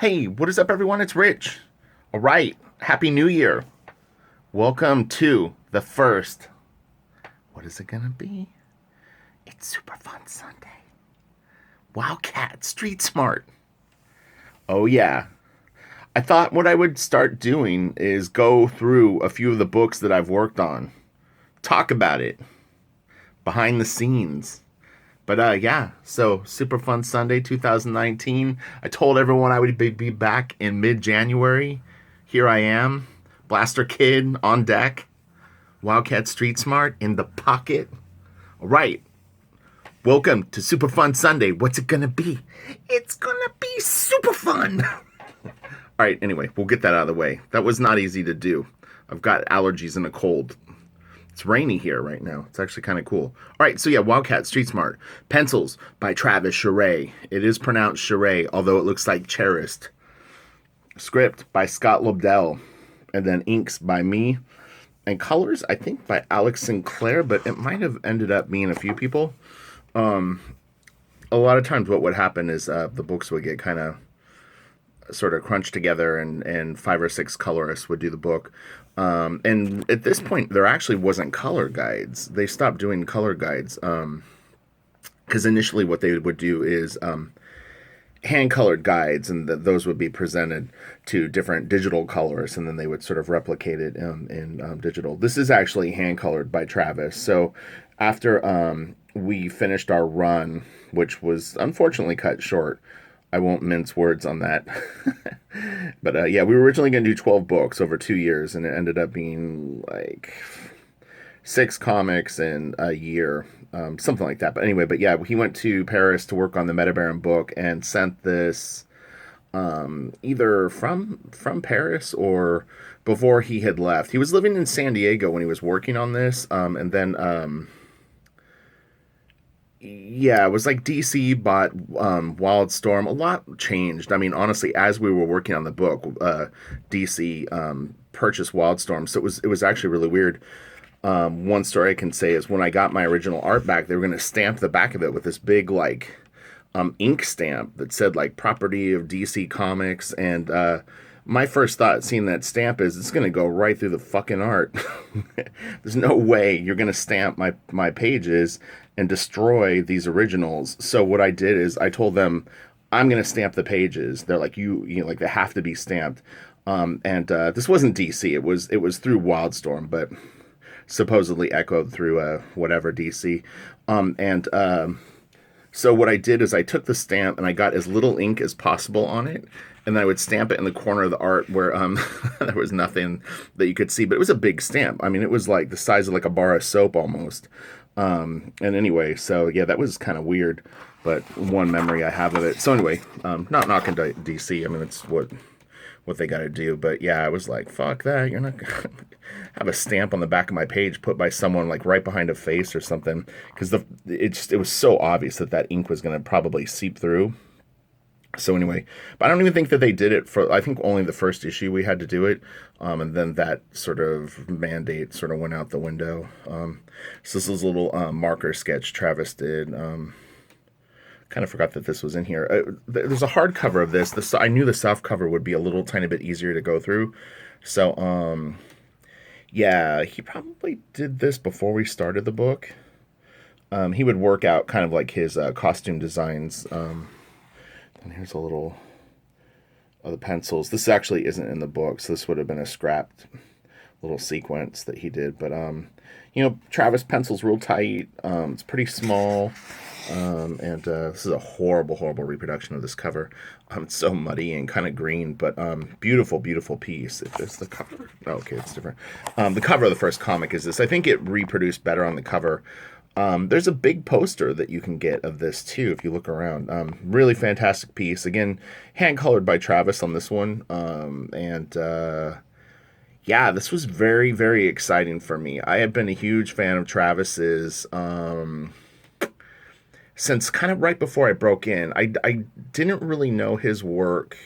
Hey, what is up, everyone? It's Rich. All right, Happy New Year. Welcome to the first. What is it gonna be? It's Super Fun Sunday. Wildcat Street Smart. Oh, yeah. I thought what I would start doing is go through a few of the books that I've worked on, talk about it, behind the scenes. But yeah, so Super Fun Sunday 2019. I told everyone I would be back in mid-January. Here I am, Blaster Kid on deck, Wildcat Street Smart in the pocket. All right, welcome to Super Fun Sunday. What's it gonna be? It's gonna be super fun. All right, anyway, we'll get that out of the way. That was not easy to do. I've got allergies and a cold. It's rainy here right now. It's actually kind of cool. All right, so yeah, Wildcat Street Smart. Pencils by Travis Charest. It is pronounced Charest, although it looks like Charest. Script by Scott Lobdell. And then inks by me. And colors, I think, by Alex Sinclair, but it might have ended up being a few people. A lot of times what would happen is the books would get kind of sort of crunched together, and 5 or 6 colorists would do the book. And at this point, there actually wasn't color guides. They stopped doing color guides because initially what they would do is hand-colored guides, and those would be presented to different digital colorists, and then they would sort of replicate it in digital. This is actually hand-colored by Travis. So after we finished our run, which was unfortunately cut short, I won't mince words on that. But yeah, we were originally going to do 12 books over 2 years, and it ended up being like 6 comics in a year, something like that. But anyway, yeah, he went to Paris to work on the Metabaron book and sent this either from Paris or before he had left. He was living in San Diego when he was working on this, and then yeah, it was like DC bought Wildstorm. A lot changed. I mean, honestly, as we were working on the book, DC purchased Wildstorm, so it was actually really weird. One story I can say is when I got my original art back, they were going to stamp the back of it with this big like ink stamp that said like property of DC Comics, and my first thought seeing that stamp is it's going to go right through the fucking art. There's no way you're going to stamp my pages and destroy these originals. So what I did is I told them I'm going to stamp the pages. They're like, you know, like they have to be stamped. And this wasn't DC. It was through Wildstorm, but supposedly echoed through whatever DC. So what I did is I took the stamp and I got as little ink as possible on it, and then I would stamp it in the corner of the art where there was nothing that you could see, but it was a big stamp. I mean, it was like the size of like a bar of soap almost. And anyway, so yeah, that was kind of weird, but one memory I have of it. So anyway, not knocking DC. I mean, it's what they got to do. But yeah, I was like, fuck that. You're not gonna have a stamp on the back of my page put by someone like right behind a face or something, because it was so obvious that ink was going to probably seep through. So anyway, but I don't even think that they did it for, I think only the first issue we had to do it. And then that sort of mandate sort of went out the window. So this is a little marker sketch Travis did. Kind of forgot that this was in here. There's a hardcover of this. I knew the soft cover would be a little tiny bit easier to go through. So, yeah, he probably did this before we started the book. He would work out kind of like his costume designs. And here's a little of the pencils. This actually isn't in the book, so this would have been a scrapped little sequence that he did. But, you know, Travis pencils real tight. It's pretty small. And this is a horrible, horrible reproduction of this cover. It's so muddy and kind of green, but beautiful, beautiful piece. If it's the cover, oh, okay, it's different. The cover of the first comic is this. I think it reproduced better on the cover. There's a big poster that you can get of this too if you look around. Really fantastic piece. Again, hand colored by Travis on this one. Yeah, this was very, very exciting for me. I have been a huge fan of Travis's. Since kind of right before I broke in. I didn't really know his work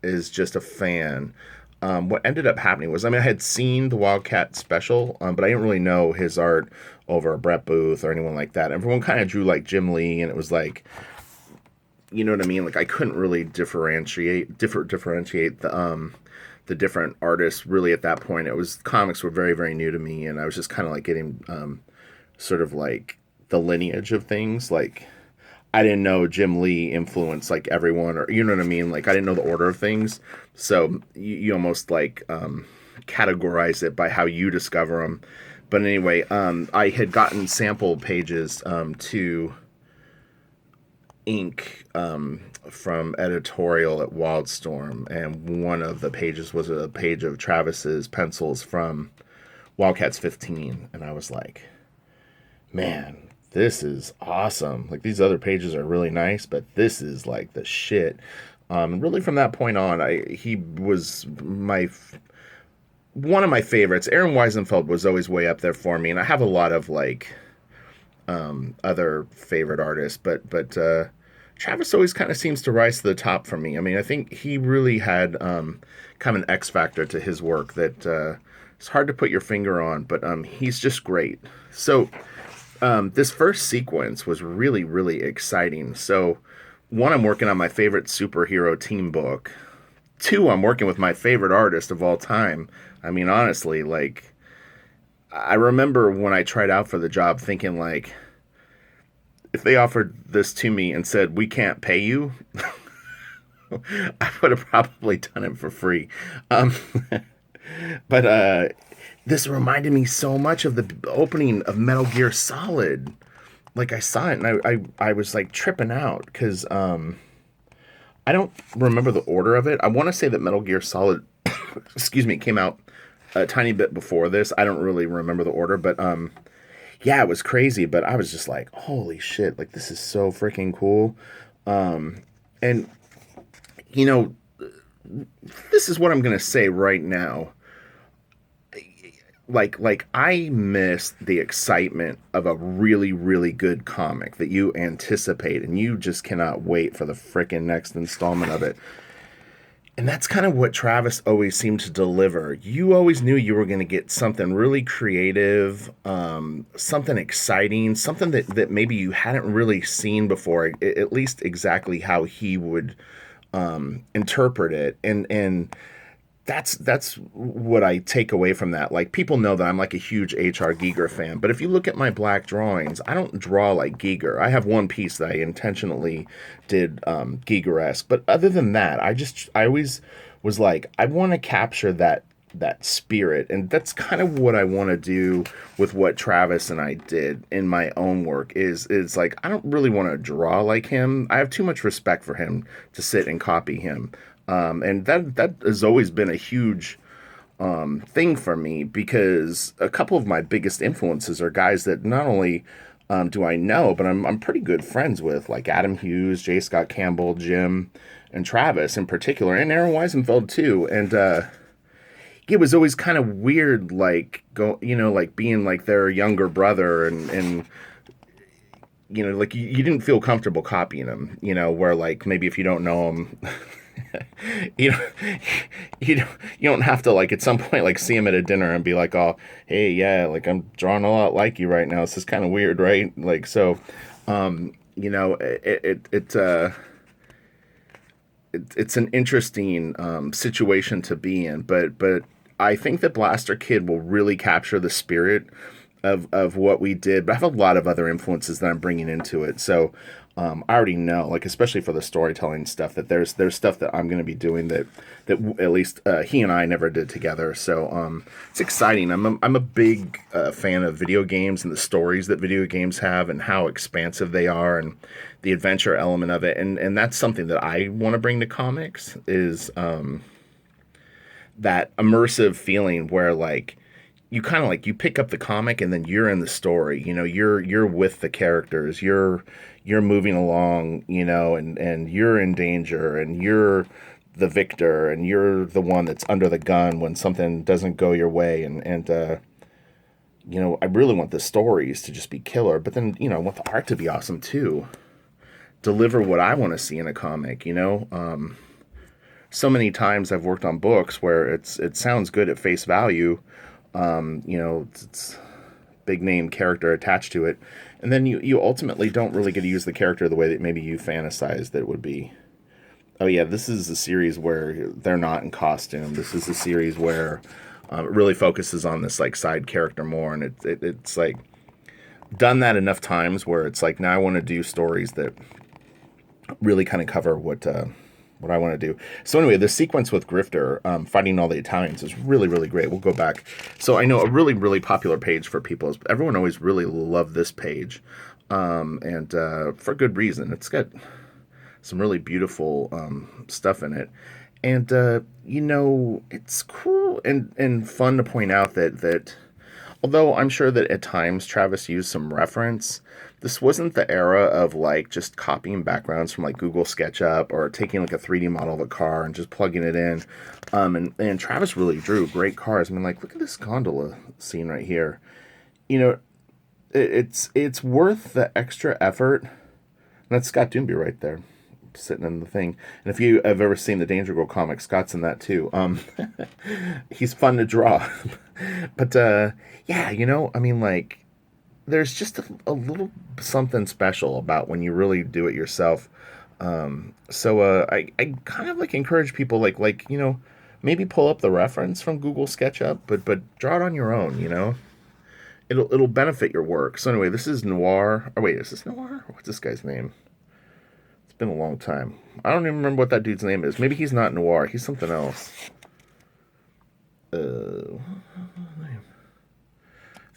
as just a fan. What ended up happening was, I mean, I had seen the Wildcat special, but I didn't really know his art over Brett Booth or anyone like that. Everyone kind of drew like Jim Lee, and it was like you know what I mean? Like I couldn't really differentiate the different artists really at that point. It was comics were very, very new to me, and I was just kind of like getting sort of like the lineage of things. Like I didn't know Jim Lee influenced like everyone, or you know what I mean. Like I didn't know the order of things, so you almost like categorize it by how you discover them. But anyway, I had gotten sample pages to ink from editorial at Wildstorm, and one of the pages was a page of Travis's pencils from Wildcats 15, and I was like, man, this is awesome. Like these other pages are really nice, but this is like the shit. Really from that point on, he was one of my favorites. Aaron Weisenfeld was always way up there for me, and I have a lot of like other favorite artists, but Travis always kind of seems to rise to the top for me. I mean, I think he really had kind of an X factor to his work that it's hard to put your finger on, but he's just great. So this first sequence was really, really exciting. So one, I'm working on my favorite superhero team book. Two, I'm working with my favorite artist of all time. I mean, honestly, like, I remember when I tried out for the job thinking, like, if they offered this to me and said, we can't pay you, I would have probably done it for free. But this reminded me so much of the opening of Metal Gear Solid. Like, I saw it and I was, like, tripping out because I don't remember the order of it. I want to say that Metal Gear Solid, excuse me, came out a tiny bit before this. I don't really remember the order, but yeah, it was crazy. But I was just like, holy shit, like this is so freaking cool. And you know, this is what I'm gonna say right now. Like I miss the excitement of a really, really good comic that you anticipate and you just cannot wait for the freaking next installment of it. And that's kind of what Travis always seemed to deliver. You always knew you were going to get something really creative, something exciting, something that maybe you hadn't really seen before, at least exactly how he would interpret it. And that's what I take away from that. Like people know that I'm like a huge H.R. Giger fan, but if you look at my black drawings, I don't draw like Giger. I have one piece that I intentionally did Giger-esque, but other than that, I always was like, I want to capture that spirit, and that's kind of what I want to do with what Travis and I did in my own work. Is like I don't really want to draw like him. I have too much respect for him to sit and copy him. And that has always been a huge thing for me, because a couple of my biggest influences are guys that not only do I know, but I'm pretty good friends with, like Adam Hughes, J. Scott Campbell, Jim, and Travis in particular, and Aaron Weisenfeld too. And it was always kind of weird, like like being like their younger brother, and like you didn't feel comfortable copying them, where like maybe if you don't know them. you know, you don't have to like at some point like see him at a dinner and be like, oh, hey, yeah, like I'm drawing a lot like you right now. This is kind of weird, right? Like so, it's an interesting situation to be in, but I think that Blaster Kid will really capture the spirit of what we did. But I have a lot of other influences that I'm bringing into it, so. I already know, like especially for the storytelling stuff, that there's stuff that I'm going to be doing that at least he and I never did together. So it's exciting. I'm a big fan of video games and the stories that video games have and how expansive they are and the adventure element of it. And that's something that I want to bring to comics, is that immersive feeling where like you kind of like you pick up the comic and then you're in the story. You're with the characters. You're moving along, and you're in danger, and you're the victor, and you're the one that's under the gun when something doesn't go your way. And I really want the stories to just be killer, but then, I want the art to be awesome too. Deliver what I want to see in a comic, So many times I've worked on books where it sounds good at face value. It's big name character attached to it, and then you ultimately don't really get to use the character the way that maybe you fantasize that it would be. Oh yeah, this is a series where they're not in costume. This is a series where it really focuses on this like side character more, and it's like done that enough times where it's like now I want to do stories that really kind of cover what I want to do. So anyway, the sequence with Grifter fighting all the Italians is really, really great. We'll go back. So I know a really, really popular page for people is everyone always really loved this page, and for good reason. It's got some really beautiful stuff in it, and it's cool and fun to point out that although I'm sure that at times Travis used some reference, this wasn't the era of like just copying backgrounds from like Google SketchUp or taking like a 3D model of a car and just plugging it in. And Travis really drew great cars. I mean, like, look at this gondola scene right here. You know, it's worth the extra effort. And that's Scott Doonby right there, sitting in the thing. And if you have ever seen the Danger Girl comic, Scott's in that too. He's fun to draw. But yeah, I mean, like, there's just a little something special about when you really do it yourself. So I kind of like encourage people like maybe pull up the reference from Google SketchUp, but draw it on your own. It'll benefit your work. So anyway, this is Noir. Oh wait, is this Noir? What's this guy's name? It's been a long time. I don't even remember what that dude's name is. Maybe he's not Noir. He's something else.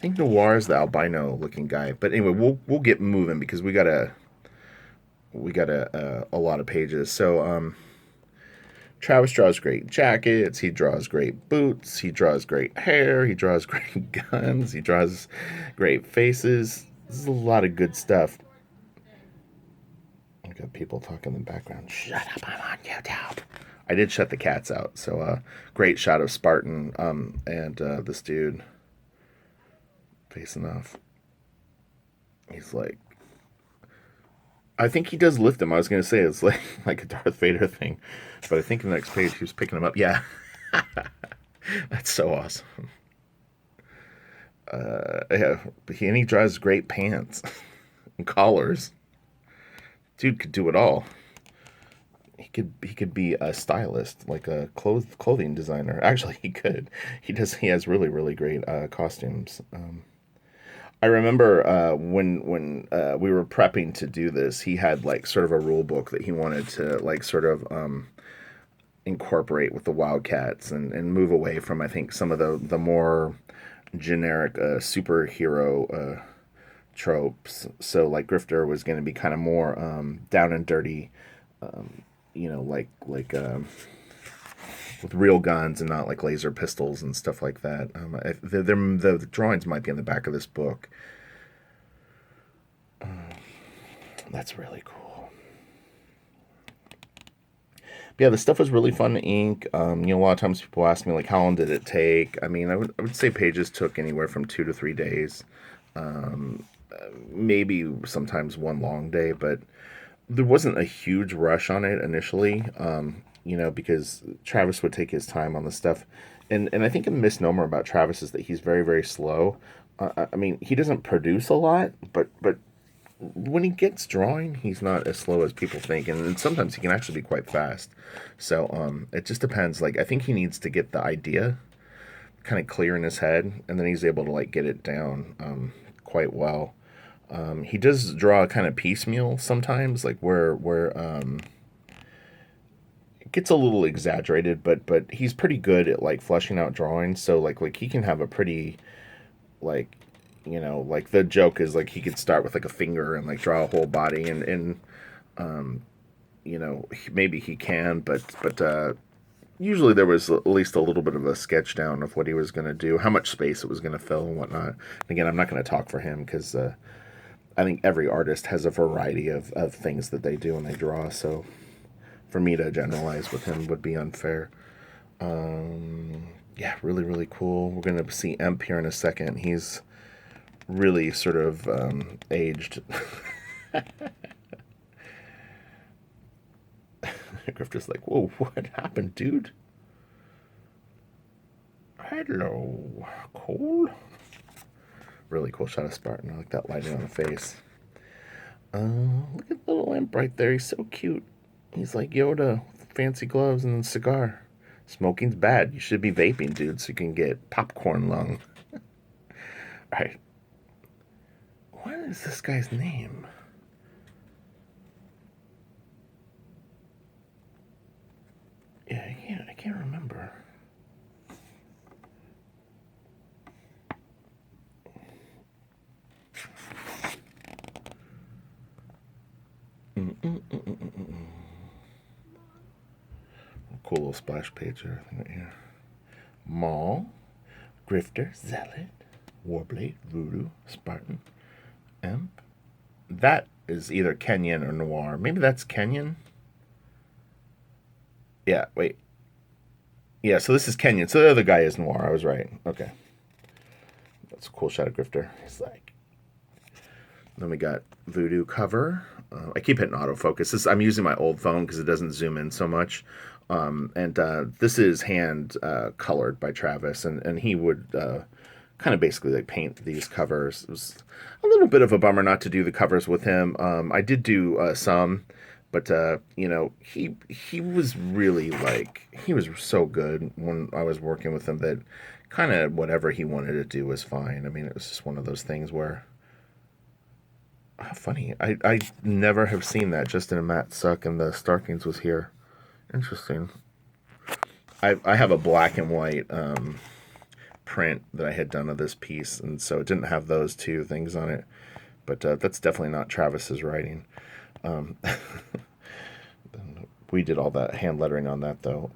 I think Noir is the albino looking guy. But anyway, we'll get moving because we got a lot of pages. So Travis draws great jackets, he draws great boots, he draws great hair, he draws great guns, he draws great faces. This is a lot of good stuff. I got people talking in the background. Shut up, I'm on YouTube. I did shut the cats out. So great shot of Spartan and this dude facing off. He's like, I think he does lift him. I was going to say it's like a Darth Vader thing, but I think in the next page he was picking him up. Yeah. That's so awesome. Yeah, and he draws great pants and collars. Dude could do it all. He could be a stylist, like a clothing designer. Actually, he could. He does. He has really, really great costumes. I remember when we were prepping to do this, he had like sort of a rule book that he wanted to like sort of incorporate with the Wildcats and move away from, I think, some of the more generic superhero tropes. So like Grifter was going to be kind of more down and dirty, like with real guns and not like laser pistols and stuff like that. The drawings might be in the back of this book. That's really cool. But yeah, the stuff was really fun to ink. A lot of times people ask me like, how long did it take? I mean, I would say pages took anywhere from 2 to 3 days. Maybe sometimes one long day, but there wasn't a huge rush on it initially. Because Travis would take his time on the stuff. And I think a misnomer about Travis is that he's very, very slow. I mean, he doesn't produce a lot, but when he gets drawing, he's not as slow as people think. And sometimes he can actually be quite fast. So it just depends. Like, I think he needs to get the idea kind of clear in his head, and then he's able to, like, get it down quite well. He does draw kind of piecemeal sometimes, like where gets a little exaggerated, but he's pretty good at like fleshing out drawings. So like he can have a pretty like like the joke is like he could start with like a finger and like draw a whole body and maybe he can, but usually there was at least a little bit of a sketch down of what he was going to do, how much space it was going to fill and whatnot. Again, I'm not going to talk for him because I think every artist has a variety of things that they do when they draw. So for me to generalize with him would be unfair. Yeah, really, really cool. We're going to see Emp here in a second. He's really sort of aged. Grifter's like, whoa, what happened, dude? Hello, Cole. Really cool shot of Spartan. I like that lighting on the face. Look at the little imp right there. He's so cute. He's like Yoda, with fancy gloves and a cigar. Smoking's bad. You should be vaping, dude, so you can get popcorn lung. Alright. What is this guy's name? Yeah, I can't remember. Cool little splash page there, I think, right here. Maul, Grifter, Zealot, Warblade, Voodoo, Spartan, Imp. That is either Kenyan or Noir. Maybe that's Kenyan? Yeah, wait. Yeah, so this is Kenyan. So the other guy is Noir. I was right. Okay. That's a cool shot of Grifter. He's like... Then we got Voodoo cover. I keep hitting autofocus. I'm using my old phone because it doesn't zoom in so much. This is hand colored by Travis, and he would kind of basically like paint these covers. It was a little bit of a bummer not to do the covers with him. I did do some, but he was really he was so good when I was working with him that kind of whatever he wanted to do was fine. I mean, it was just one of those things where. How funny. I never have seen that. Justin and Matt suck and the Starkings was here. Interesting. I have a black and white print that I had done of this piece, and so it didn't have those two things on it. But that's definitely not Travis's writing. We did all that hand lettering on that, though.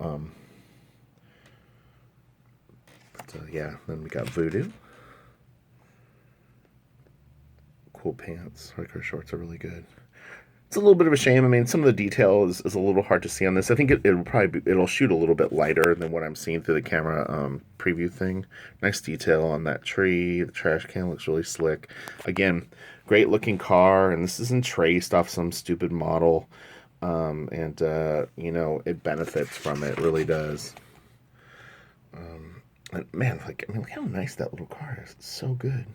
Yeah, then we got Voodoo. Cool pants. Hardcore shorts are really good. It's a little bit of a shame. I mean, some of the detail is a little hard to see on this. I think it'll shoot a little bit lighter than what I'm seeing through the camera preview thing. Nice detail on that tree. The trash can looks really slick. Again, great looking car, and this isn't traced off some stupid model. It benefits from it. It really does. And man, look how nice that little car is. It's so good.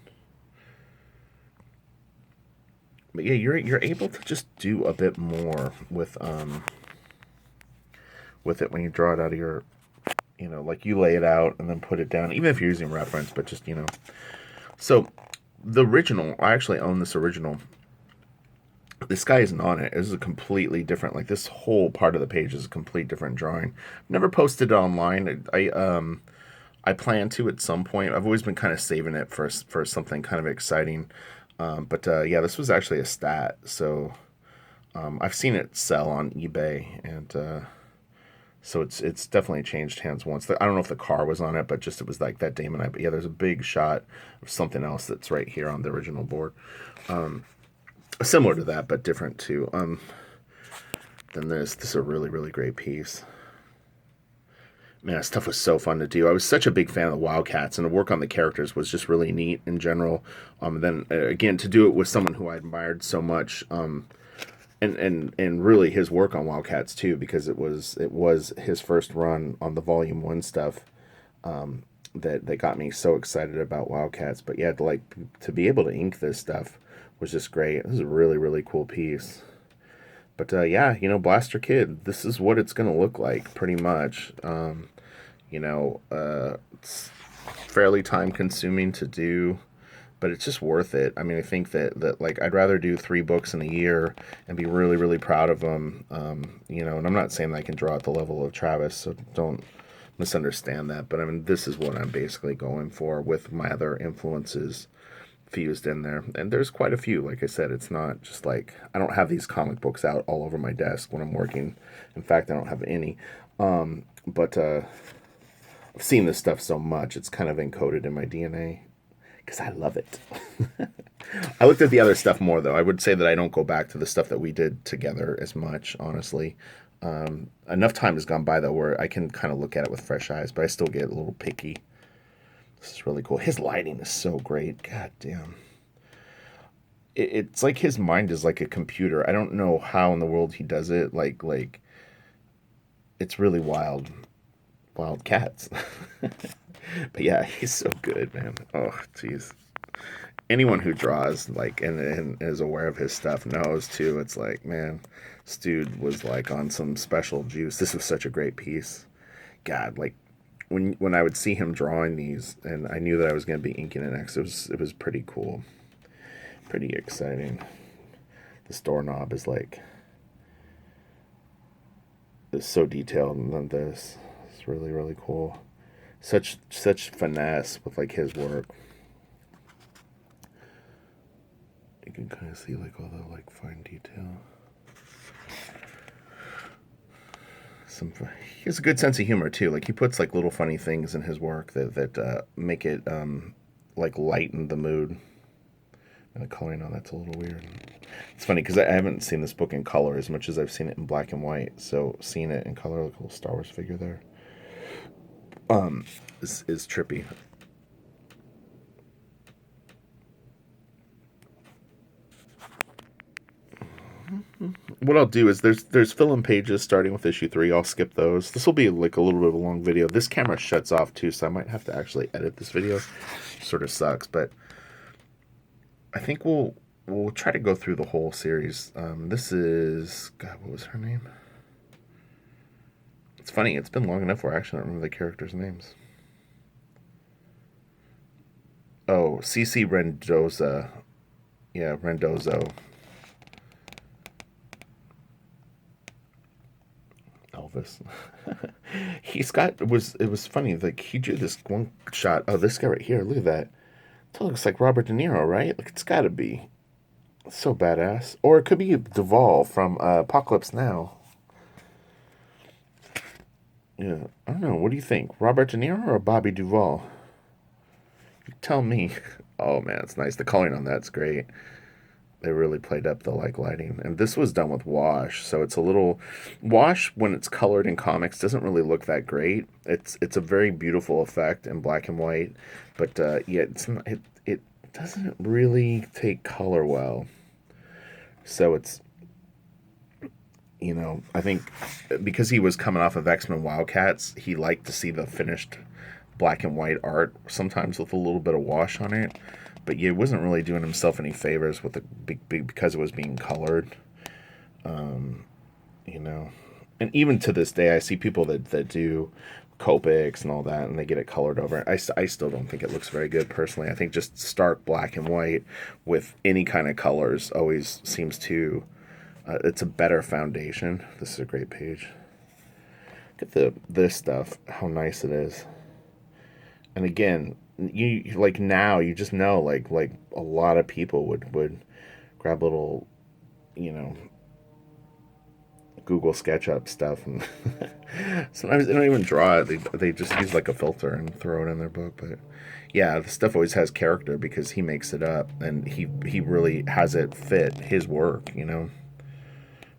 But yeah, you're able to just do a bit more with it when you draw it out of your, like you lay it out and then put it down, even if you're using reference, but just, So the original, I actually own this original. This guy isn't on it. This is a completely different, like this whole part of the page is a complete different drawing. Never posted it online. I plan to at some point. I've always been kind of saving it for something kind of exciting. Yeah, this was actually a stat, so I've seen it sell on eBay, and so it's definitely changed hands once. I don't know if the car was on it, but just it was like that Damon. But yeah, there's a big shot of something else that's right here on the original board, similar to that, but different too. Then this is a really, really great piece. Man, that stuff was so fun to do. I was such a big fan of the Wildcats, and the work on the characters was just really neat in general. Then again, to do it with someone who I admired so much, and really his work on Wildcats too, because it was his first run on the Volume 1 stuff that got me so excited about Wildcats. But yeah, to be able to ink this stuff was just great. This is a really, really cool piece. But yeah, Blaster Kid, this is what it's going to look like, pretty much. It's fairly time-consuming to do, but it's just worth it. I mean, I think that I'd rather do 3 books in a year and be really, really proud of them. And I'm not saying that I can draw at the level of Travis, so don't misunderstand that. But I mean, this is what I'm basically going for with my other influences fused in there, and there's quite a few. Like I said, it's not just I don't have these comic books out all over my desk when I'm working. In fact, I don't have any. But I've seen this stuff so much, it's kind of encoded in my DNA because I love it. I looked at the other stuff more, though. I would say that I don't go back to the stuff that we did together as much, honestly. Enough time has gone by, though, where I can kind of look at it with fresh eyes, but I still get a little picky. This is really cool. His lighting is so great. God damn. It's like his mind is like a computer. I don't know how in the world he does it. It's really wild. Wild cats. But yeah, he's so good, man. Oh, jeez. anyone who draws like and is aware of his stuff knows too. It's like, man, this dude was like on some special juice. This was such a great piece. God, like when I would see him drawing these, and I knew that I was going to be inking it next. It was pretty cool, pretty exciting. This doorknob is so detailed, and then this it's really really cool. Such finesse with like his work. You can kind of see like all the like fine detail. He has a good sense of humor too. Like he puts like little funny things in his work that make it like lighten the mood. And the coloring on that's a little weird. It's funny because I haven't seen this book in color as much as I've seen it in black and white. So seeing it in color, like a little Star Wars figure there, is trippy. What I'll do is there's fill-in pages starting with issue 3. I'll skip those. This will be like a little bit of a long video. This camera shuts off too, so I might have to actually edit this video. Sort of sucks, but I think we'll try to go through the whole series. This is God. What was her name? It's funny. It's been long enough where I actually don't remember the characters' names. Oh, CC Rendoza. Yeah, Rendozo. Elvis. It was funny, like he drew this one shot. Oh, this guy right here, look at that. That looks like Robert De Niro, right? Like it's gotta be. It's so badass. Or it could be Duvall from Apocalypse Now. Yeah, I don't know. What do you think? Robert De Niro or Bobby Duvall? You tell me. Oh man, it's nice. The coloring on that's great. They really played up the like lighting, and this was done with wash, so it's a little wash when it's colored in comics doesn't really look that great. It's a very beautiful effect in black and white, but yeah, it's not, it doesn't really take color well. So it's, I think because he was coming off of X-Men Wildcats, he liked to see the finished black and white art sometimes with a little bit of wash on it. But yeah, he wasn't really doing himself any favors with the big because it was being colored, you know. And even to this day, I see people that do Copics and all that, and they get it colored over. I still don't think it looks very good personally. I think just stark black and white with any kind of colors always seems to. It's a better foundation. This is a great page. Look at this stuff. How nice it is. And again, you like now you just know like a lot of people would grab little, you know, Google SketchUp stuff, and sometimes they don't even draw it. They just use like a filter and throw it in their book. But yeah, the stuff always has character because he makes it up, and he really has it fit his work.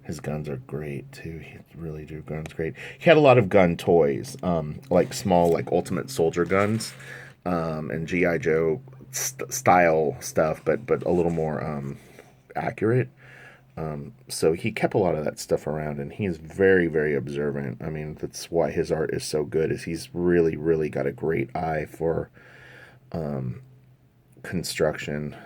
His guns are great too. He really do guns great. He had a lot of gun toys, like small like Ultimate Soldier guns, and GI Joe style stuff, but a little more accurate. So he kept a lot of that stuff around, and he is very, very observant. I mean, that's why his art is so good. Is he's really, really got a great eye for construction.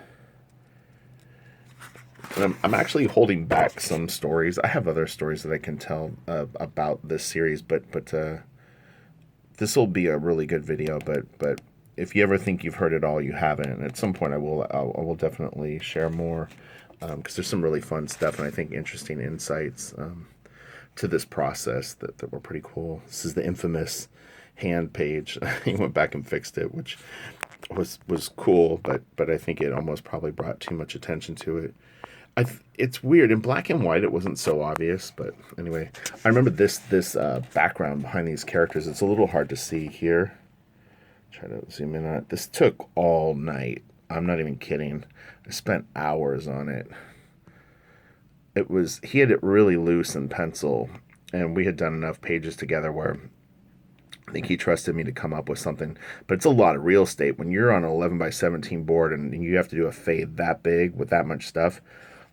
And I'm actually holding back some stories. I have other stories that I can tell about this series, but this will be a really good video. But if you ever think you've heard it all, you haven't. And at some point, I will definitely share more. Because there's some really fun stuff and I think interesting insights to this process that were pretty cool. This is the infamous hand page. He went back and fixed it, which was cool, but I think it almost probably brought too much attention to it. It's weird. In black and white, it wasn't so obvious, but anyway, I remember this background behind these characters. It's a little hard to see here. Try to zoom in on it. This took all night. I'm not even kidding. I spent hours on it. He had it really loose in pencil, and we had done enough pages together where I think he trusted me to come up with something. But it's a lot of real estate. When you're on an 11 by 17 board and you have to do a fade that big with that much stuff,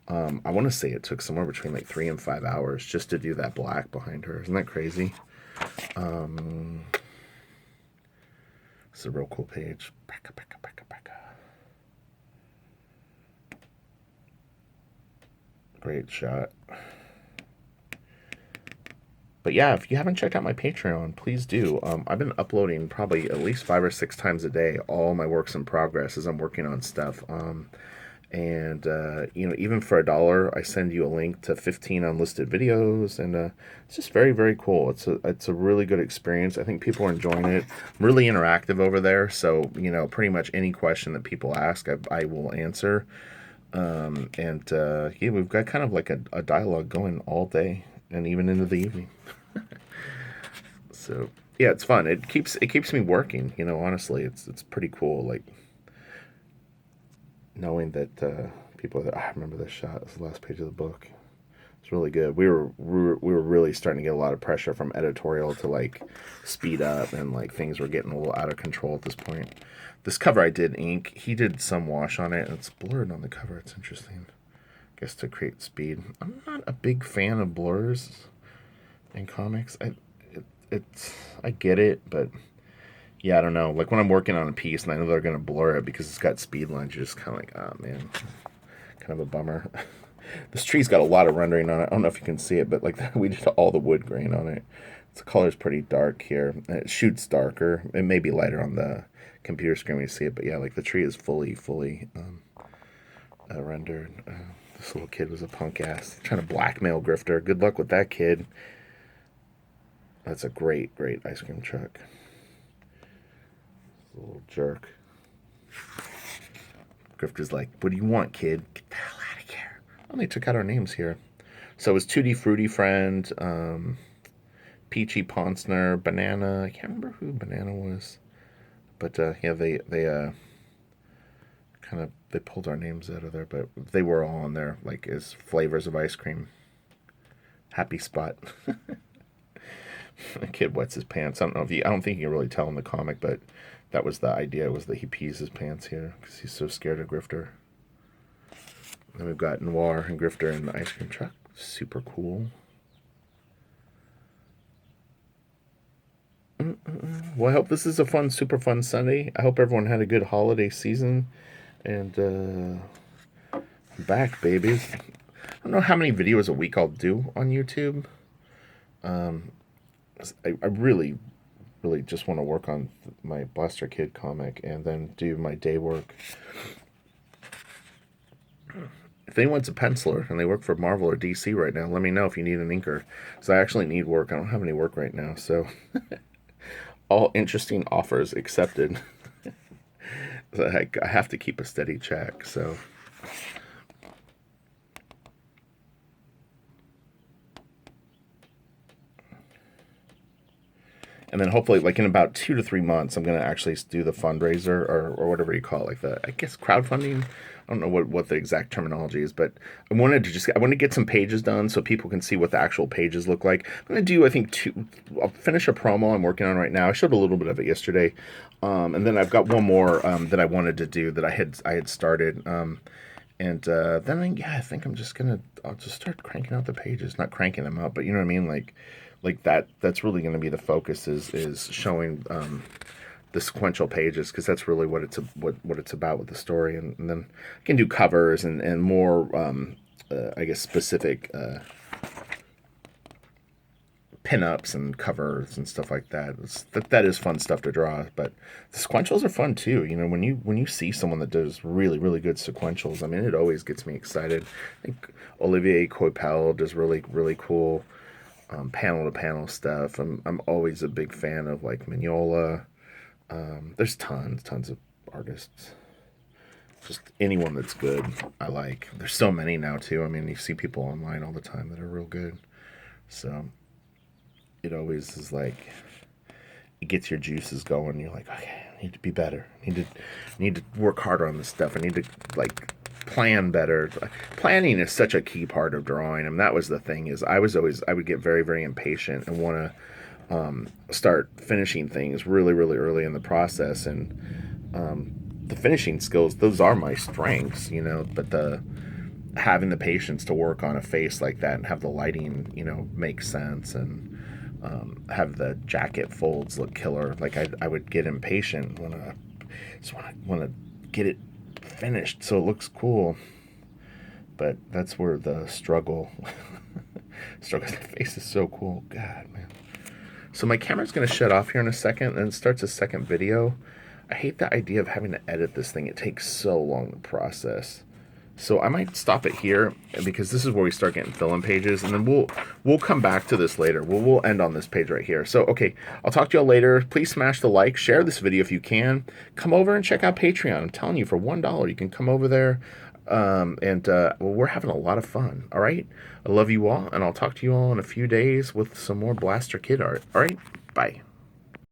I want to say it took somewhere between like 3 and 5 hours just to do that black behind her. Isn't that crazy? It's a real cool page. great shot. But yeah, if you haven't checked out my Patreon, please do. I've been uploading probably at least 5 or 6 times a day, all my works in progress as I'm working on stuff. And even for $1, I send you a link to 15 unlisted videos, and it's just very, very cool. It's a really good experience. I think people are enjoying it. I'm really interactive over there, so pretty much any question that people ask, I will answer. Yeah, we've got kind of like a dialogue going all day and even into the evening. So yeah, it's fun. It keeps me working. Honestly, it's pretty cool. Like knowing that people that I remember this shot. It's the last page of the book. It's really good. We were really starting to get a lot of pressure from editorial to like speed up, and like things were getting a little out of control at this point. This cover I did ink. He did some wash on it, and it's blurred on the cover. It's interesting. I guess to create speed. I'm not a big fan of blurs in comics. I get it, but yeah, I don't know. Like when I'm working on a piece and I know they're gonna blur it because it's got speed lines, you're just kind of like, oh man, kind of a bummer. This tree's got a lot of rendering on it. I don't know if you can see it, but like we did all the wood grain on it. The color's pretty dark here. It shoots darker. It may be lighter on the computer screen when you see it, but yeah, like the tree is fully rendered. This little kid was a punk ass trying to blackmail Grifter. Good luck with that, kid. That's a great, great ice cream truck. A little jerk. Grifter's like, what do you want, kid? Get the hell out of here. Oh, they took out our names here. So it was Tutti Frutti Friend, Peachy Ponsner, Banana. I can't remember who Banana was. But yeah, they they pulled our names out of there, but they were all on there, like as flavors of ice cream. Happy Spot. The kid wets his pants. I don't think you can really tell in the comic, but that was the idea, was that he pees his pants here because he's so scared of Grifter. Then we've got Noir and Grifter in the ice cream truck. Super cool. Well, I hope this is a fun, super fun Sunday. I hope everyone had a good holiday season. And I'm back, babies. I don't know how many videos a week I'll do on YouTube. I really, really just want to work on my Blaster Kid comic and then do my day work. If anyone's a penciler and they work for Marvel or DC right now, let me know if you need an inker. Because I actually need work. I don't have any work right now, so all interesting offers accepted. I have to keep a steady check, so... And then hopefully, like in about 2 to 3 months, I'm going to actually do the fundraiser or whatever you call it, like I guess crowdfunding. I don't know what the exact terminology is, but I want to get some pages done so people can see what the actual pages look like. I'm going to do, I think, I'll finish a promo I'm working on right now. I showed a little bit of it yesterday. And then I've got one more that I wanted to do that I had started. And then, yeah, I think I'll just start cranking out the pages. Not cranking them out, but you know what I mean? Like that's really going to be the focus is showing the sequential pages, because that's really what it's about with the story, and then I can do covers and more I guess specific pinups and covers and stuff like that. That is fun stuff to draw, but the sequentials are fun too. When you see someone that does really, really good sequentials, I mean, it always gets me excited. I think Olivier Coipel does really, really cool panel to panel stuff. I'm always a big fan of like Mignola. There's tons of artists. Just anyone that's good, I like. There's so many now too. I mean, you see people online all the time that are real good. So it always is like, it gets your juices going. You're like, okay, I need to be better. I need to work harder on this stuff. I need to like plan better. Planning is such a key part of drawing, and that was the thing. Is I would get very, very impatient and want to start finishing things really, really early in the process, and the finishing skills, those are my strengths, but having the patience to work on a face like that and have the lighting, make sense, and have the jacket folds look killer. Like I would get impatient when I want to get it finished so it looks cool. But that's where the struggle. Struggle. That face is so cool. God, man. So my camera's going to shut off here in a second, and it starts a second video. I hate the idea of having to edit this thing. It takes so long to process. So I might stop it here because this is where we start getting fill-in pages, and then we'll come back to this later. We'll end on this page right here. So okay, I'll talk to y'all later. Please smash the like, share this video if you can. Come over and check out Patreon. I'm telling you, for $1 you can come over there, well, we're having a lot of fun. All right, I love you all, and I'll talk to you all in a few days with some more Blaster Kid art. All right, bye.